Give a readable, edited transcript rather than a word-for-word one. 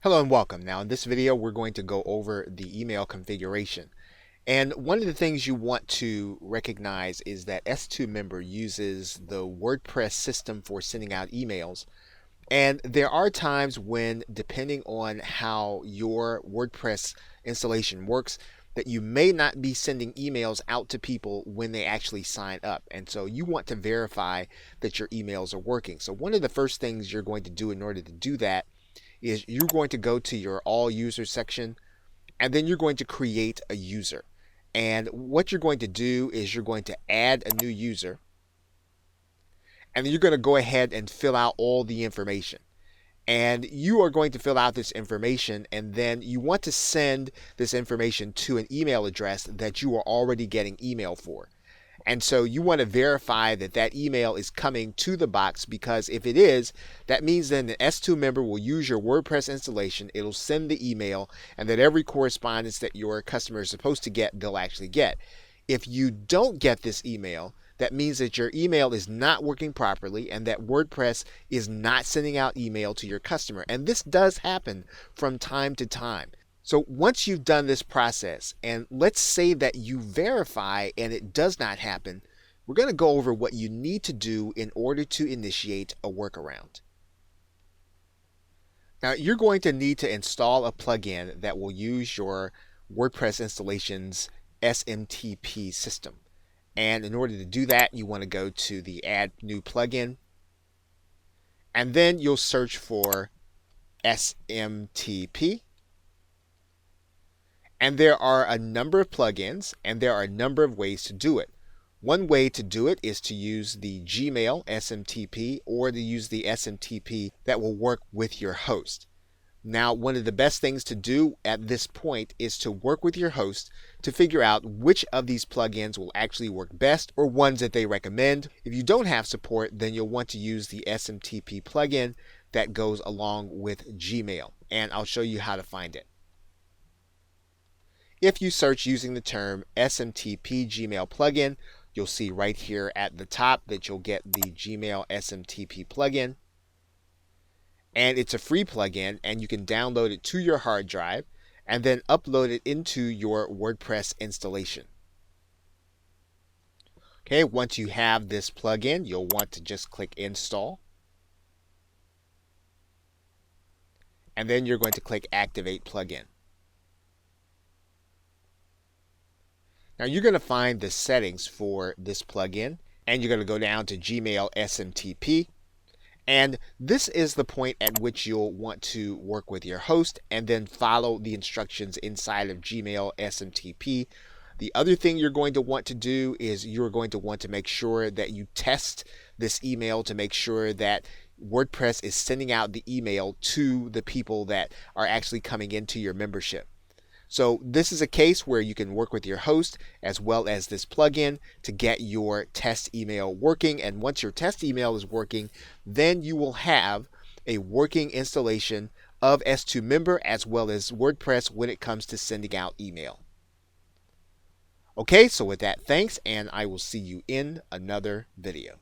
Hello and welcome. Now in this video we're going to go over the email configuration. And one of the things you want to recognize is that S2 Member uses the WordPress system for sending out emails. And there are times when, depending on how your WordPress installation works, that you may not be sending emails out to people when they actually sign up. And so you want to verify that your emails are working. So one of the first things you're going to do in order to do that is you're going to go to your all users section, and then you're going to create a user. And what you're going to do is you're going to add a new user, and then you're going to go ahead and fill out all the information. And you are going to fill out this information, and then you want to send this information to an email address that you are already getting email for. And so you want to verify that that email is coming to the box, because if it is, that means then the S2 member will use your WordPress installation. It'll send the email, and that every correspondence that your customer is supposed to get, they'll actually get. If you don't get this email, that means that your email is not working properly and that WordPress is not sending out email to your customer. And this does happen from time to time. So once you've done this process, and let's say that you verify and it does not happen, we're going to go over what you need to do in order to initiate a workaround. Now, you're going to need to install a plugin that will use your WordPress installation's SMTP system. And in order to do that, you want to go to the Add New Plugin, and then you'll search for SMTP. And there are a number of plugins, and there are a number of ways to do it. One way to do it is to use the Gmail SMTP, or to use the SMTP that will work with your host. Now, one of the best things to do at this point is to work with your host to figure out which of these plugins will actually work best, or ones that they recommend. If you don't have support, then you'll want to use the SMTP plugin that goes along with Gmail, and I'll show you how to find it. If you search using the term SMTP Gmail plugin, you'll see right here at the top that you'll get the Gmail SMTP plugin. And it's a free plugin, and you can download it to your hard drive and then upload it into your WordPress installation. Okay, once you have this plugin, you'll want to just click Install. And then you're going to click Activate Plugin. Now you're going to find the settings for this plugin, and you're going to go down to Gmail SMTP. And this is the point at which you'll want to work with your host and then follow the instructions inside of Gmail SMTP. The other thing you're going to want to do is you're going to want to make sure that you test this email to make sure that WordPress is sending out the email to the people that are actually coming into your membership. So this is a case where you can work with your host as well as this plugin to get your test email working. And once your test email is working, then you will have a working installation of S2 Member as well as WordPress when it comes to sending out email. Okay, so with that, thanks, and I will see you in another video.